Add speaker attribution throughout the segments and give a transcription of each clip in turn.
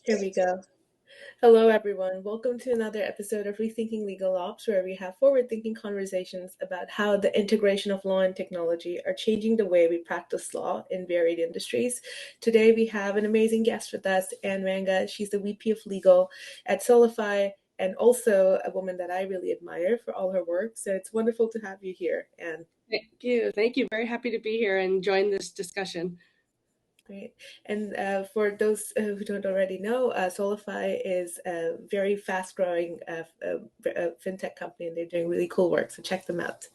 Speaker 1: Here we go. Hello, everyone. Welcome to another episode of Rethinking Legal Ops, where we have forward thinking conversations about how the integration of law and technology are changing the way we practice law in varied industries. Today, we have an amazing guest with us, Ann Vanga. She's the VP of Legal at Solifi and also a woman that I really admire for all her work. So it's wonderful to have you here, Ann.
Speaker 2: Thank you. Thank you. Very happy to be here and join this discussion.
Speaker 1: Great. And for those who don't already know, Solifi is a very fast-growing fintech company, and they're doing really cool work. So check them out.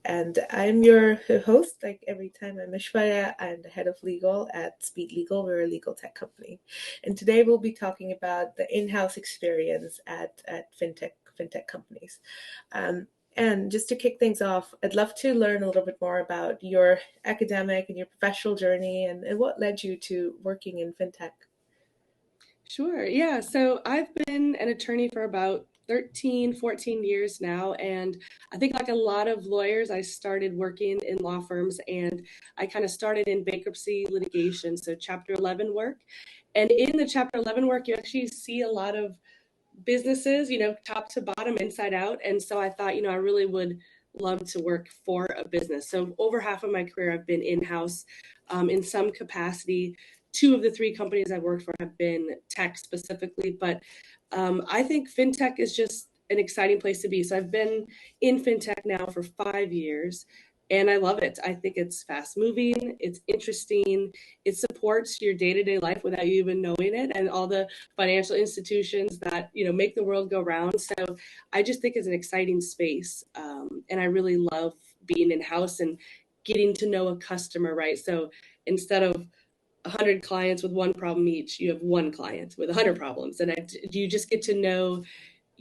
Speaker 1: And I'm your host. Like every time, I'm Mishwaya. I'm the head of legal at Speed Legal. We're a legal tech company, and today we'll be talking about the in-house experience at fintech companies. And just to kick things off, I'd love to learn a little bit more about your academic and your professional journey and what led you to working in fintech.
Speaker 2: Sure. Yeah. So I've been an attorney for about 13, 14 years now. And I think, like a lot of lawyers, I started working in law firms and I kind of started in bankruptcy litigation, so Chapter 11 work. And in the Chapter 11 work, you actually see a lot of businesses, top to bottom, inside out. And so I thought, I really would love to work for a business. So over half of my career, I've been in-house in some capacity. Two of the three companies I've worked for have been tech specifically, but I think fintech is just an exciting place to be. So I've been in fintech now for 5 years. And I love it. I think it's fast moving, it's interesting, it supports your day-to-day life without you even knowing it, and all the financial institutions that make the world go round. So I just think it's an exciting space, and I really love being in house and getting to know a customer, right? So instead of 100 clients with one problem each, you have one client with 100 problems, and you just get to know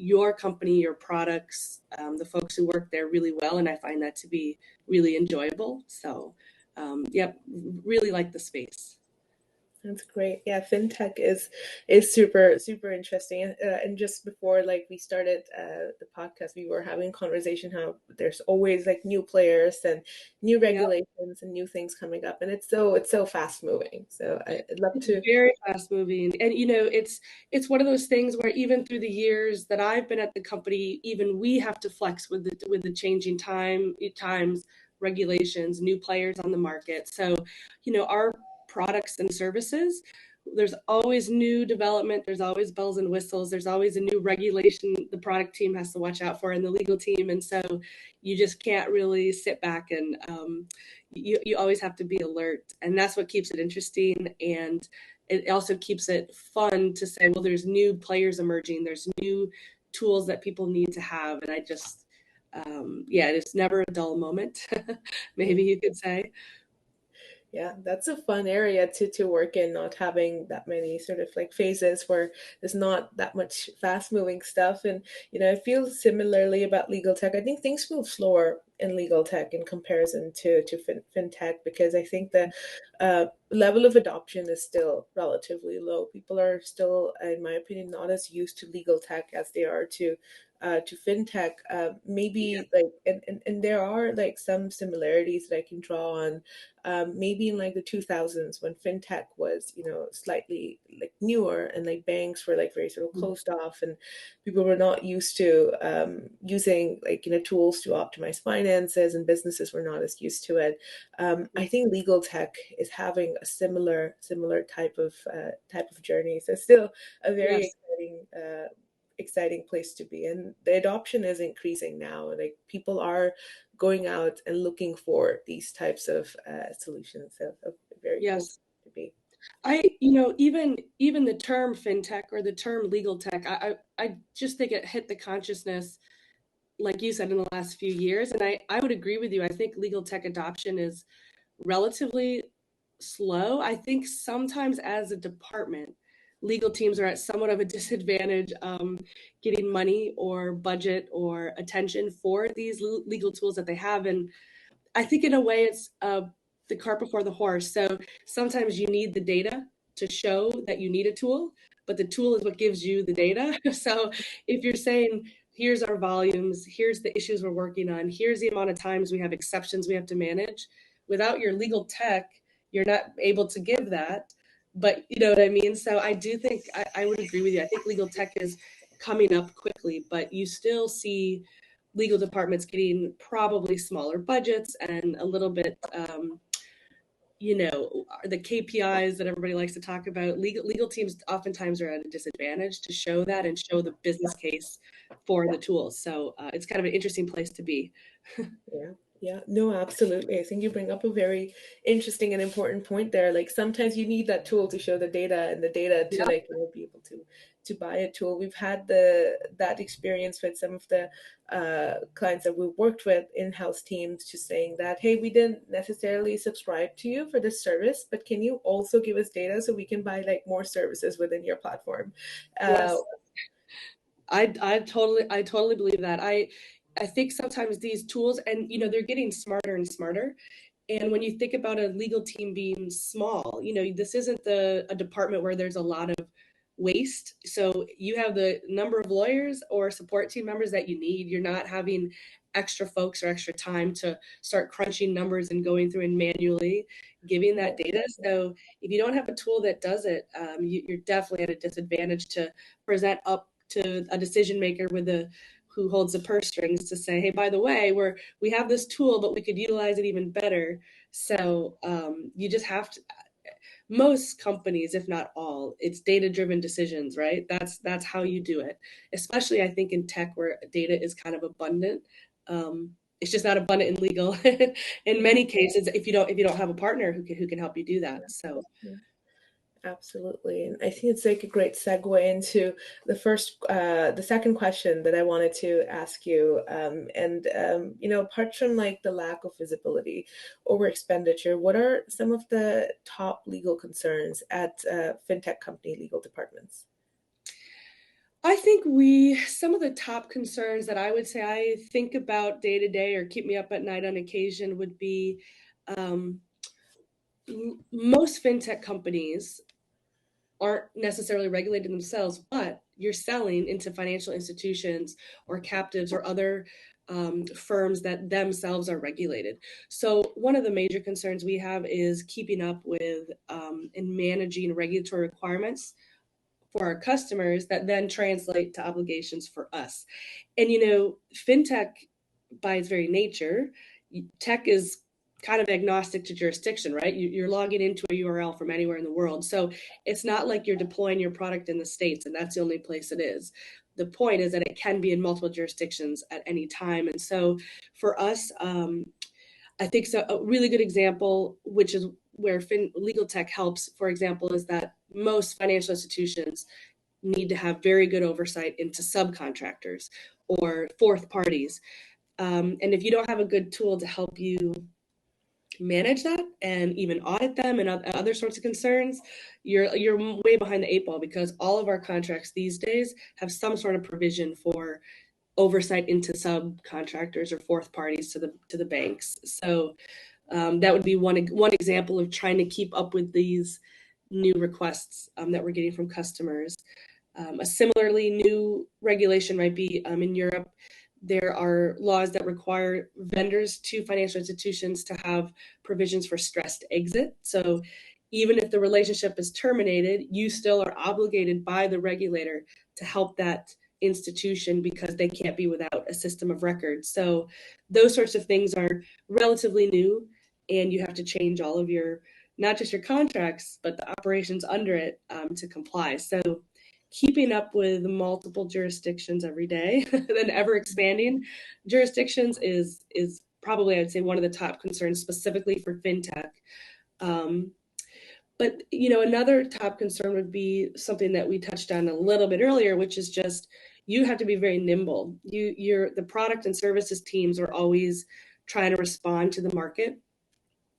Speaker 2: your company, your products, the folks who work there really well, and I find that to be really enjoyable. So, yeah, really like the space.
Speaker 1: That's great. Yeah, fintech is super interesting. And just before we started the podcast, we were having a conversation how there's always new players and new
Speaker 2: Yep.
Speaker 1: regulations and new things coming up, and it's so fast moving. So I'd love
Speaker 2: It's
Speaker 1: to.
Speaker 2: very fast moving. And it's one of those things where even through the years that I've been at the company, even we have to flex with the changing times, regulations, new players on the market. So, our products and services, there's always new development, there's always bells and whistles, there's always a new regulation the product team has to watch out for, and the legal team. And so you just can't really sit back, and you always have to be alert, and that's what keeps it interesting. And it also keeps it fun to say, well, there's new players emerging, there's new tools that people need to have. And I just yeah, it's never a dull moment, maybe you could say.
Speaker 1: Yeah, that's a fun area to work in, not having that many sort of phases where there's not that much fast moving stuff. And I feel similarly about legal tech. I think things move slower in legal tech in comparison to fintech, because I think the level of adoption is still relatively low. People are still, in my opinion, not as used to legal tech as they are to fintech. Maybe and there are some similarities that I can draw on. Maybe in the 2000s, when fintech was slightly newer, and banks were very sort of closed off, and people were not used to using tools to optimize finances, and businesses were not as used to it. I think legal tech is having a similar type of journey. So still a very
Speaker 2: Yes.
Speaker 1: exciting place to be, and the adoption is increasing now. People are going out and looking for these types of solutions. So a very cool
Speaker 2: Yes.
Speaker 1: to be.
Speaker 2: Even the term fintech or the term legal tech, I just think it hit the consciousness, like you said, in the last few years. And I would agree with you. I think legal tech adoption is relatively slow. I think sometimes as a department, legal teams are at somewhat of a disadvantage getting money or budget or attention for these legal tools that they have. And I think in a way it's the cart before the horse. So sometimes you need the data to show that you need a tool, but the tool is what gives you the data. So if you're saying, here's our volumes, here's the issues we're working on, here's the amount of times we have exceptions we have to manage, without your legal tech, you're not able to give that. but you know what I mean? So I do think I would agree with you. I think legal tech is coming up quickly, but you still see legal departments getting probably smaller budgets and a little bit, you know, the KPIs that everybody likes to talk about. Legal teams oftentimes are at a disadvantage to show that and show the business case for the tools. So it's kind of an interesting place to be.
Speaker 1: Yeah, yeah, no, absolutely. I think you bring up a very interesting and important point there. Like sometimes you need that tool to show the data and the data to
Speaker 2: Yeah.
Speaker 1: like be able to buy a tool. We've had the that experience with some of the clients that we've worked with in-house teams, just saying that, hey, we didn't necessarily subscribe to you for this service, but can you also give us data so we can buy like more services within your platform? Uh,
Speaker 2: Yes. I totally believe that. I think sometimes these tools, and you know, they're getting smarter and smarter. And when you think about a legal team being small, you know, this isn't a department where there's a lot of waste. So you have the number of lawyers or support team members that you need. You're not having extra folks or extra time to start crunching numbers and going through and manually giving that data. So if you don't have a tool that does it, you're definitely at a disadvantage to present up to a decision maker with a who holds the purse strings to say, hey, by the way, we have this tool, but we could utilize it even better. So you just have to. Most companies, if not all, it's data-driven decisions, right? That's how you do it. Especially, I think in tech, where data is kind of abundant. It's just not abundant in legal. In many cases, if you don't have a partner who can help you do that. So
Speaker 1: yeah. Absolutely. And I think it's like a great segue into the second question that I wanted to ask you. Apart from like the lack of visibility over expenditure, what are some of the top legal concerns at fintech company legal departments?
Speaker 2: I think some of the top concerns that I would say I think about day to day or keep me up at night on occasion would be um, most fintech companies aren't necessarily regulated themselves, but you're selling into financial institutions or captives or other firms that themselves are regulated. So, one of the major concerns we have is keeping up with and managing regulatory requirements for our customers that then translate to obligations for us. And you know, fintech by its very nature, tech is kind of agnostic to jurisdiction, right? You're logging into a URL from anywhere in the world. So it's not like you're deploying your product in the States and that's the only place it is. The point is that it can be in multiple jurisdictions at any time. And so for us, I think so. A really good example, which is where legal tech helps, for example, is that most financial institutions need to have very good oversight into subcontractors or fourth parties. And if you don't have a good tool to help you manage that and even audit them and other sorts of concerns, you're way behind the eight ball because all of our contracts these days have some sort of provision for oversight into subcontractors or fourth parties to the banks. So that would be one example of trying to keep up with these new requests that we're getting from customers. A similarly new regulation might be in Europe. There are laws that require vendors to financial institutions to have provisions for stressed exit. So even if the relationship is terminated, you still are obligated by the regulator to help that institution because they can't be without a system of records. So those sorts of things are relatively new, and you have to change all of your not just your contracts but the operations under it to comply. So keeping up with multiple jurisdictions every day and ever expanding jurisdictions is probably I'd say one of the top concerns specifically for fintech. Um, but you know, another top concern would be something that we touched on a little bit earlier, which is just you have to be very nimble. You're the product and services teams are always trying to respond to the market,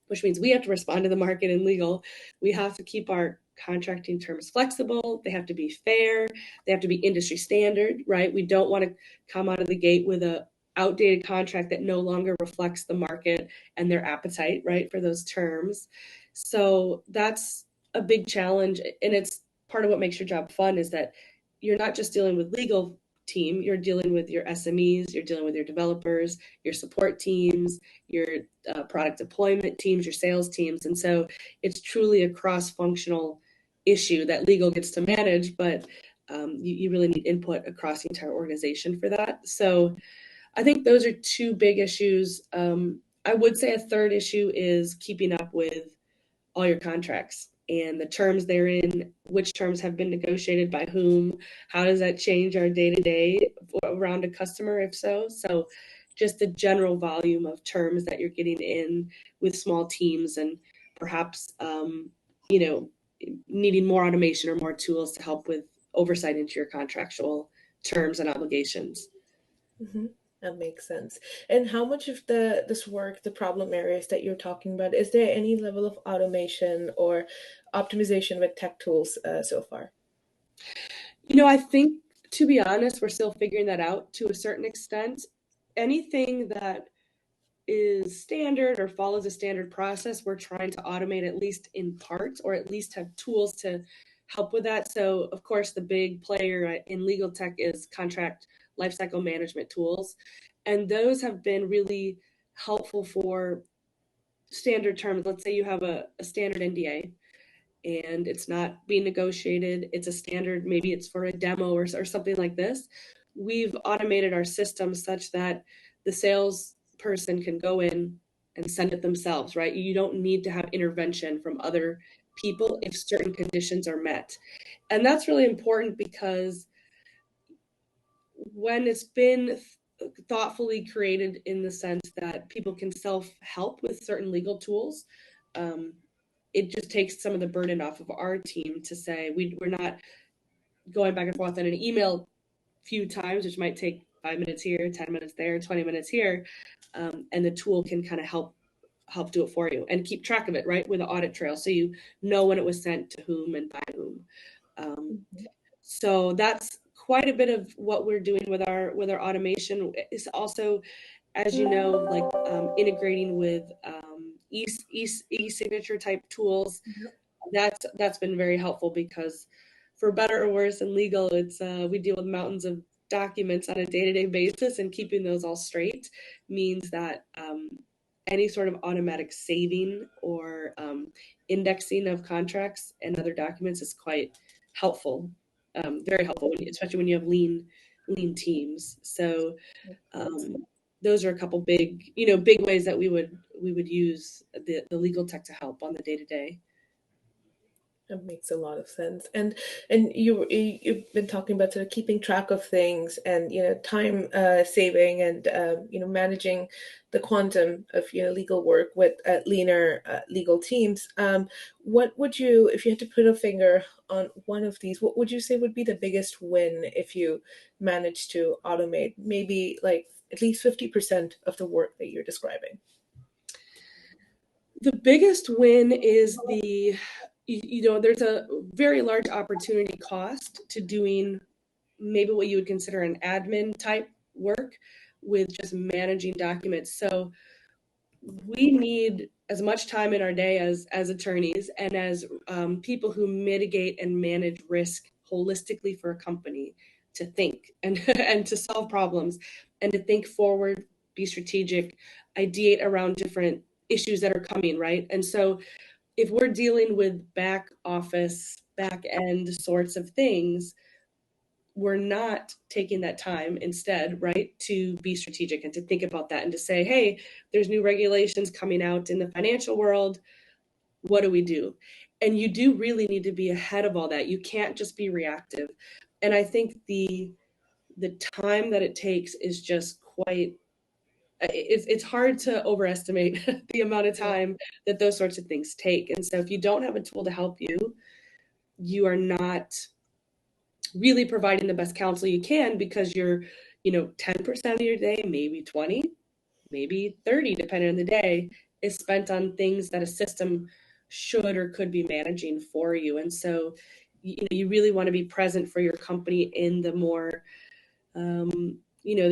Speaker 2: which means we have to respond to the market in legal. We have to keep our contracting terms flexible. They have to be fair. They have to be industry standard, right? We don't want to come out of the gate with a outdated contract that no longer reflects the market and their appetite, right, for those terms. So that's a big challenge. And it's part of what makes your job fun is that you're not just dealing with legal team, you're dealing with your SMEs, you're dealing with your developers, your support teams, your product deployment teams, your sales teams. And so it's truly a cross functional issue that legal gets to manage, but you really need input across the entire organization for that. So I think those are two big issues. I would say a third issue is keeping up with all your contracts and the terms therein, which terms have been negotiated by whom, how does that change our day to day around a customer, if so. So just the general volume of terms that you're getting in with small teams and perhaps, you know, needing more automation or more tools to help with oversight into your contractual terms and obligations.
Speaker 1: Hmm. That makes sense. And how much of the this work, the problem areas that you're talking about, is there any level of automation or optimization with tech tools so far?
Speaker 2: I think, to be honest, we're still figuring that out to a certain extent. Anything that is standard or follows a standard process, we're trying to automate at least in part, or at least have tools to help with that. So, of course, the big player in legal tech is contract lifecycle management tools. And those have been really helpful for standard terms. Let's say you have a standard NDA and it's not being negotiated. It's a standard, maybe it's for a demo or something like this. We've automated our system such that the salesperson can go in and send it themselves, right? You don't need to have intervention from other people if certain conditions are met. And that's really important because when it's been thoughtfully created in the sense that people can self help with certain legal tools, um, it just takes some of the burden off of our team to say we're not going back and forth in an email few times, which might take 5 minutes here, 10 minutes there, 20 minutes here, and the tool can kind of help do it for you and keep track of it, right, with an audit trail, so you know when it was sent to whom and by whom. Um,
Speaker 1: Mhm.
Speaker 2: so that's quite a bit of what we're doing with our automation. Is also, as you know, like integrating with e-signature type tools. That's been very helpful because, for better or worse in legal, it's we deal with mountains of documents on a day-to-day basis, and keeping those all straight means that any sort of automatic saving or indexing of contracts and other documents is quite helpful, very helpful, especially when you have lean teams. So
Speaker 1: That's
Speaker 2: those are a couple big ways that we would use the legal tech to help on the day to day.
Speaker 1: That makes a lot of sense. And you've been talking about sort of keeping track of things and time saving and managing the quantum of legal work with leaner legal teams. What would you, if you had to put a finger on one of these, what would you say would be the biggest win if you managed to automate maybe like at least 50% of the work that you're describing?
Speaker 2: The biggest win is there's a very large opportunity cost to doing maybe what you would consider an admin type work with just managing documents. So we need as much time in our day as attorneys and as people who mitigate and manage risk holistically for a company to think and and to solve problems and to think forward, be strategic, ideate around different issues that are coming, right? And so if we're dealing with back office, back end sorts of things, we're not taking that time instead, right, to be strategic and to think about that and to say, hey, there's new regulations coming out in the financial world. What do we do? And you do really need to be ahead of all that. You can't just be reactive. And I think the time that it takes is just quite it's hard to overestimate the amount of
Speaker 1: Yeah.
Speaker 2: time that those sorts of things take. And so if you don't have a tool to help you, you are not really providing the best counsel you can because you're 10% of your day, maybe 20, maybe 30, depending on the day, is spent on things that a system should or could be managing for you. And so you really want to be present for your company in the more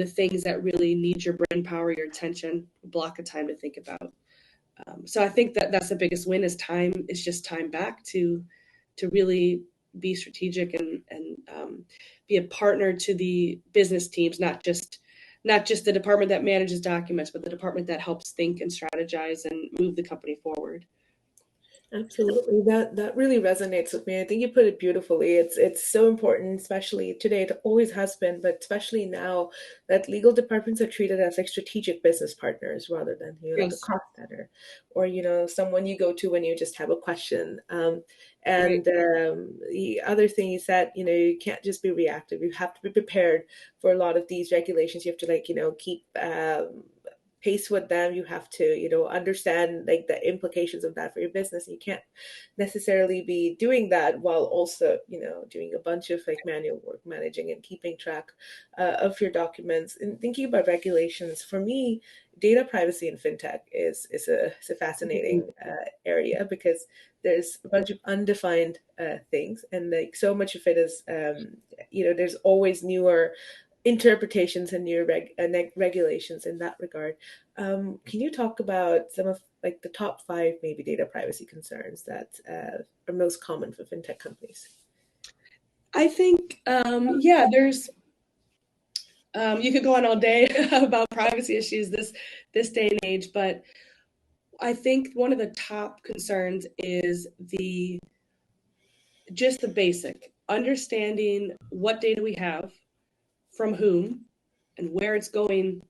Speaker 2: the things that really need your brain power, your attention, block of time to think about. So I think that that's the biggest win is time. Is just time back to really be strategic and be a partner to the business teams, not just the department that manages documents, but the department that helps think and strategize and move the company forward.
Speaker 1: Absolutely. That really resonates with me. I think you put it beautifully. It's so important, especially today. It always has been, but especially now that legal departments are treated as like strategic business partners rather than like a
Speaker 2: Yes,
Speaker 1: cost center or someone you go to when you just have a question.
Speaker 2: right.
Speaker 1: And the other thing is that you can't just be reactive. You have to be prepared for a lot of these regulations. You have to keep pace with them. You have to understand like the implications of that for your business. You can't necessarily be doing that while also doing a bunch of like manual work, managing and keeping track of your documents. And thinking about regulations, for me, data privacy in fintech is a fascinating area, because there's a bunch of undefined things, and like so much of it is there's always newer interpretations and new regulations in that regard. Can you talk about some of like the top five maybe data privacy concerns that are most common for fintech companies?
Speaker 2: I think, yeah, there's you could go on all day about privacy issues this day and age, but I think one of the top concerns is the just the basic understanding what data we have, from whom, and where it's going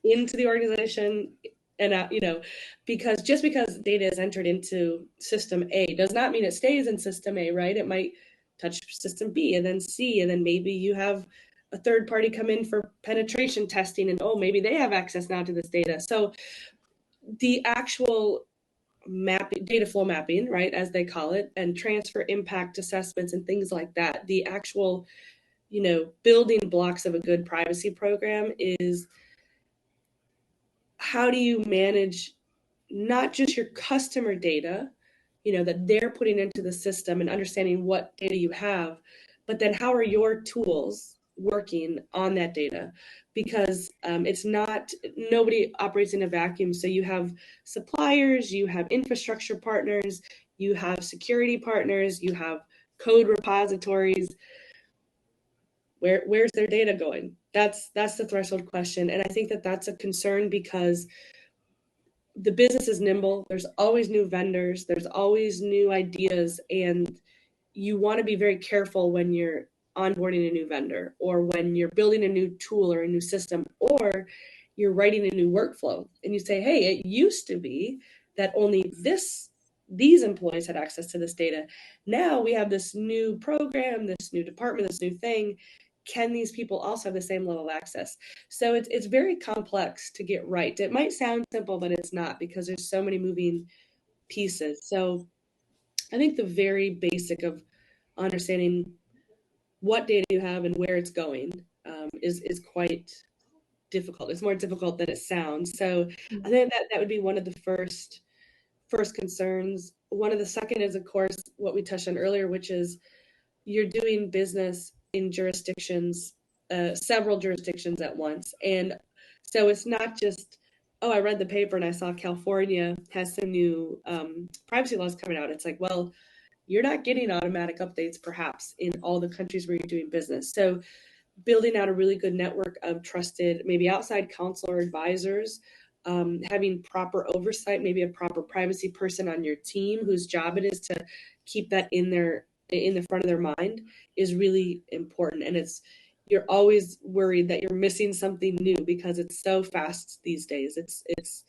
Speaker 2: into the organization, and because just because data is entered into system A does not mean it stays in system A, right? It might touch system B and then C, and then maybe you have a third party come in for penetration testing, and oh, maybe they have access now to this data. So the actual mapping, data flow mapping, right, as they call it, and transfer impact assessments and things like that, the actual building blocks of a good privacy program is how do you manage not just your customer data, that they're putting into the system and understanding what data you have, but then how are your tools working on that data? Because it's not, nobody operates in a vacuum. So you have suppliers, you have infrastructure partners, you have security partners, you have code repositories. Where's their data going? That's the threshold question, and I think that that's a concern because the business is nimble. There's always new vendors, there's always new ideas, and you want to be very careful when you're onboarding a new vendor or when you're building a new tool or a new system or you're writing a new workflow and you say, hey, it used to be that only these employees had access to this data. Now we have this new program, this new department, this new thing. Can these people also have the same level of access? So it's very complex to get right. It might sound simple, but it's not, because there's so many moving pieces. So I think the very basic of understanding what data you have and where it's going is quite difficult. It's more difficult than it sounds. So I think that would be one of the first concerns. One of the second is, of course, what we touched on earlier, which is you're doing business in jurisdictions, several jurisdictions at once. And so it's not just, oh, I read the paper and I saw California has some new privacy laws coming out. It's like, well, you're not getting automatic updates perhaps in all the countries where you're doing business. So building out a really good network of trusted, maybe outside counsel or advisors, having proper oversight, maybe a proper privacy person on your team whose job it is to keep that in the front of their mind is really important. And you're always worried that you're missing something new because it's so fast these days. It's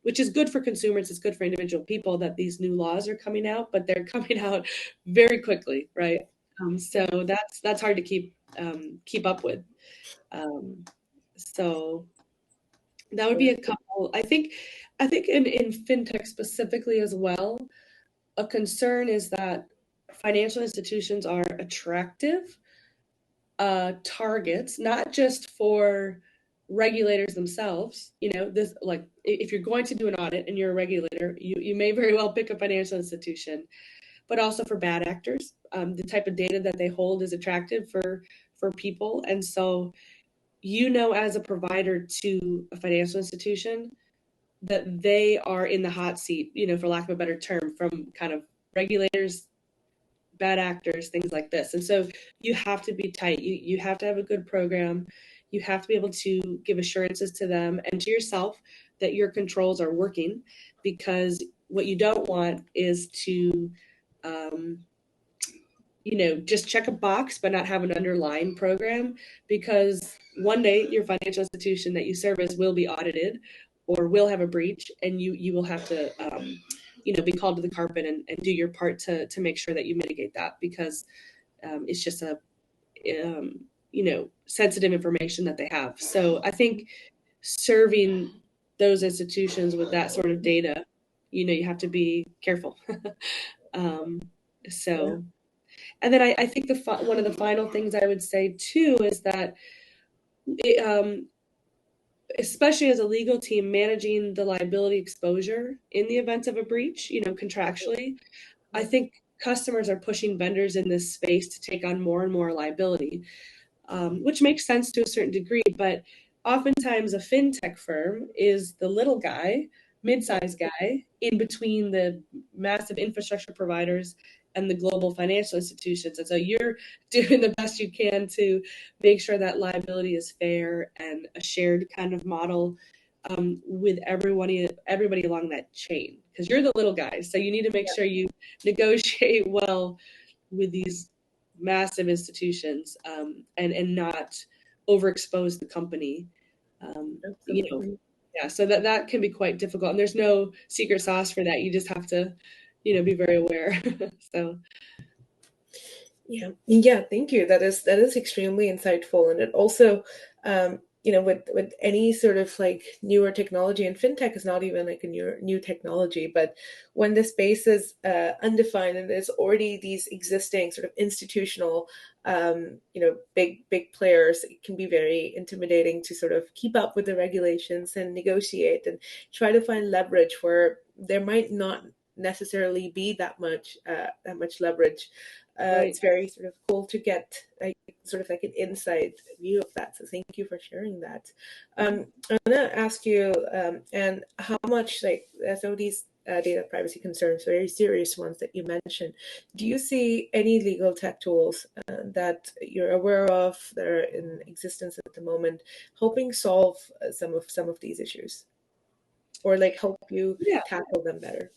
Speaker 2: which is good for consumers. It's good for individual people that these new laws are coming out, but they're coming out very quickly, right? So that's hard to keep up with. Um, so that would be
Speaker 1: Yeah.
Speaker 2: a couple. I think in fintech specifically as well, a concern is that financial institutions are attractive targets, not just for regulators themselves. This, like, if you're going to do an audit and you're a regulator, you may very well pick a financial institution, but also for bad actors. The type of data that they hold is attractive for people, and so as a provider to a financial institution that they are in the hot seat, for lack of a better term, from kind of regulators, bad actors, things like this. And so you have to be tight. You have to have a good program. You have to be able to give assurances to them and to yourself that your controls are working, because what you don't want is to um, just check a box but not have an underlying program, because one day your financial institution that you service will be audited or will have a breach, and you will have to be called to the carpet and do your part to make sure that you mitigate that, because it's just a sensitive information that they have. So I think serving those institutions with that sort of data, you have to be careful. um,
Speaker 1: Yeah.
Speaker 2: so and then I think one of the final things I would say too is that, it, especially as a legal team, managing the liability exposure in the event of a breach, contractually, I think customers are pushing vendors in this space to take on more and more liability, which makes sense to a certain degree. But oftentimes, a fintech firm is the little guy, mid-sized guy in between the massive infrastructure providers and the global financial institutions. And so you're doing the best you can to make sure that liability is fair and a shared kind of model, with everybody along that chain, because you're the little guy. So you need to make sure you negotiate well with these massive institutions, and not overexpose the company. Um, you know,
Speaker 1: Absolutely.
Speaker 2: yeah, so that can be quite difficult, and there's no secret sauce for that. You just have to, be very aware. So
Speaker 1: Yeah, yeah, thank you. That is extremely insightful, and it also, with any sort of like newer technology, and fintech is not even like a new technology, but when the space is undefined and there's already these existing sort of institutional, big players, it can be very intimidating to sort of keep up with the regulations and negotiate and try to find leverage where there might not necessarily be that much leverage.
Speaker 2: right.
Speaker 1: It's very sort of cool to get like sort of like an inside view of that. So thank you for sharing that. I'm gonna ask you, and how much like some of these data privacy concerns, very serious ones that you mentioned, do you see any legal tech tools that you're aware of that are in existence at the moment, helping solve some of these issues, or like help you
Speaker 2: Yeah.
Speaker 1: tackle them better?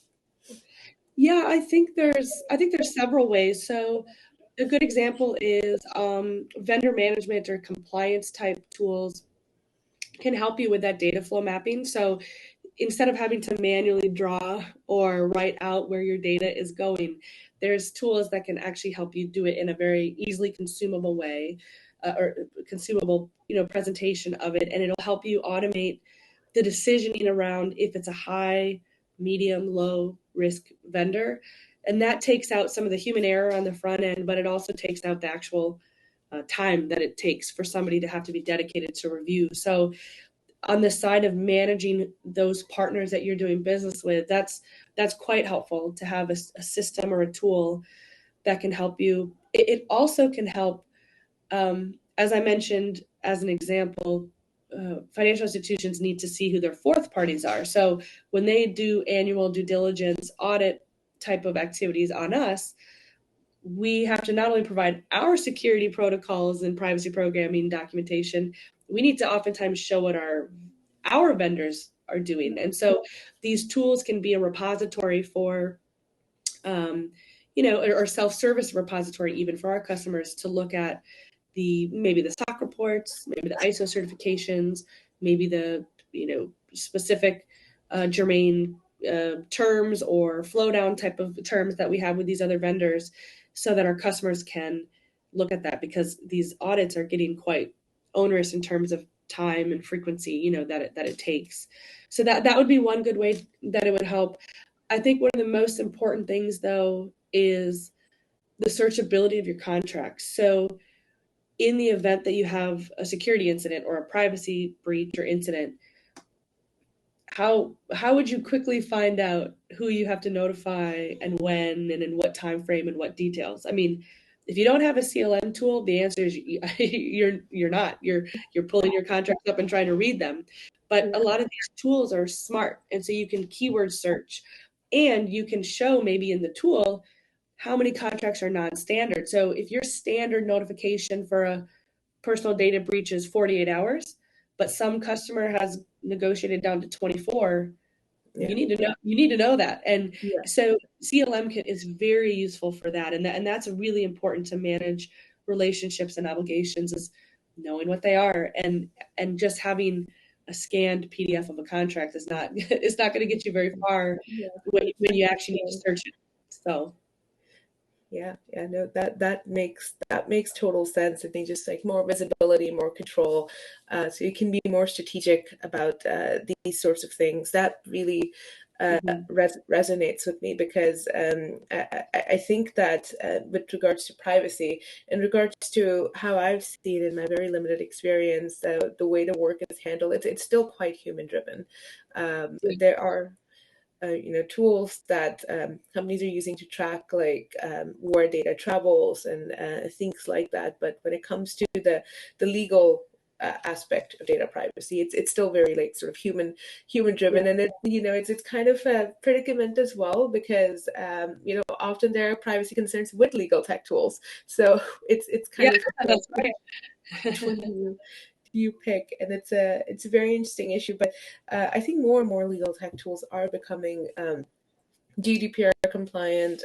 Speaker 2: Yeah, I think there's several ways. So a good example is, vendor management or compliance type tools can help you with that data flow mapping. So instead of having to manually draw or write out where your data is going, there's tools that can actually help you do it in a very easily consumable way, or consumable, presentation of it, and it'll help you automate the decisioning around if it's a high, medium, low risk vendor. And that takes out some of the human error on the front end, but it also takes out the actual time that it takes for somebody to have to be dedicated to review. So on the side of managing those partners that you're doing business with, that's quite helpful to have a system or a tool that can help you. It also can help, as I mentioned as an example, financial institutions need to see who their fourth parties are. So when they do annual due diligence audit type of activities on us, we have to not only provide our security protocols and privacy programming documentation, we need to oftentimes show what our vendors are doing. And so these tools can be a repository for, or self-service repository even for our customers to look at maybe the SOC reports, maybe the ISO certifications, maybe the specific germane terms or flow down type of terms that we have with these other vendors, so that our customers can look at that, because these audits are getting quite onerous in terms of time and frequency, that it takes. So that would be one good way that it would help. I think one of the most important things though is the searchability of your contracts. So in the event that you have a security incident or a privacy breach or incident, how would you quickly find out who you have to notify and when and in what time frame and what details? I mean, if you don't have a CLM tool, the answer is you're pulling your contracts up and trying to read them. But a
Speaker 1: Yeah.
Speaker 2: lot of these tools are smart, and so you can keyword search, and you can show maybe in the tool how many contracts are non-standard. So if your standard notification for a personal data breach is 48 hours, but some customer has negotiated down to 24,
Speaker 1: Yeah.
Speaker 2: you need to know that. And
Speaker 1: Yeah.
Speaker 2: so CLM is very useful for that. And that's really important to manage relationships and obligations, is knowing what they are. And just having a scanned PDF of a contract is not is not going to get you very far
Speaker 1: Yeah.
Speaker 2: when you actually need to search it. So
Speaker 1: Yeah, yeah, no, that makes total sense. I think just like more visibility, more control, so you can be more strategic about these sorts of things. That really
Speaker 2: mhm.
Speaker 1: resonates with me because I think that with regards to privacy, in regards to how I've seen in my very limited experience, the way the work is handled, it's still quite human driven. There are tools that companies are using to track like where data travels and things like that. But when it comes to the legal aspect of data privacy, it's still very like sort of human
Speaker 2: Yeah,
Speaker 1: driven, and it's kind of a predicament as well because often there are privacy concerns with legal tech tools. So it's
Speaker 2: yeah,
Speaker 1: kind of
Speaker 2: that's
Speaker 1: which one
Speaker 2: right.
Speaker 1: do you pick? And it's a very interesting issue, but I think more and more legal tech tools are becoming GDPR compliant.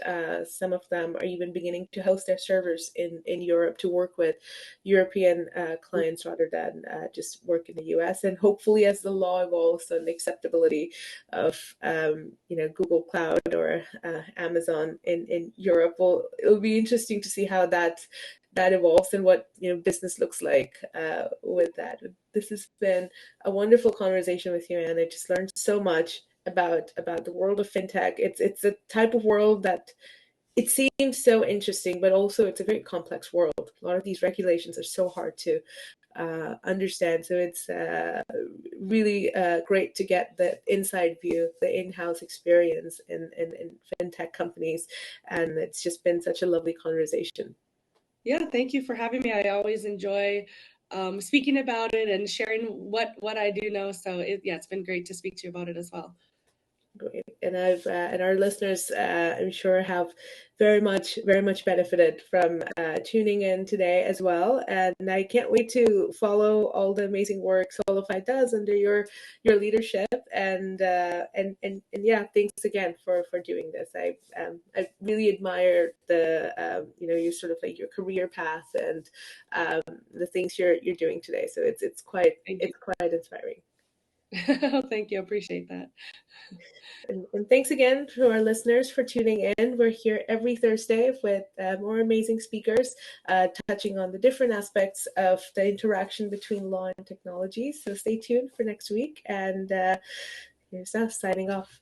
Speaker 1: Some of them are even beginning to host their servers in Europe to work with European clients rather than just work in the US. And hopefully, as the law evolves and the acceptability of Google Cloud or Amazon in Europe, it'll be interesting to see how that evolves and what business looks like with that. This has been a wonderful conversation with you, Anne. I just learned so much about the world of fintech. It's a type of world that it seems so interesting, but also it's a very complex world. A lot of these regulations are so hard to understand. So it's really great to get the inside view, the in-house experience in fintech companies, and it's just been such a lovely conversation.
Speaker 2: Yeah, thank you for having me. I always enjoy speaking about it and sharing what I do know. So yeah, it's been great to speak to you about it as well.
Speaker 1: Great. And and our listeners, I'm sure, have very much benefited from tuning in today as well. And I can't wait to follow all the amazing work Solifi does under your leadership. And yeah, thanks again for doing this. I really admire the your sort of like your career path and the things you're doing today. So
Speaker 2: Thank you.
Speaker 1: it's quite inspiring.
Speaker 2: Thank you. Appreciate that.
Speaker 1: And thanks again to our listeners for tuning in. We're here every Thursday with more amazing speakers touching on the different aspects of the interaction between law and technology. So stay tuned for next week. And here's us signing off.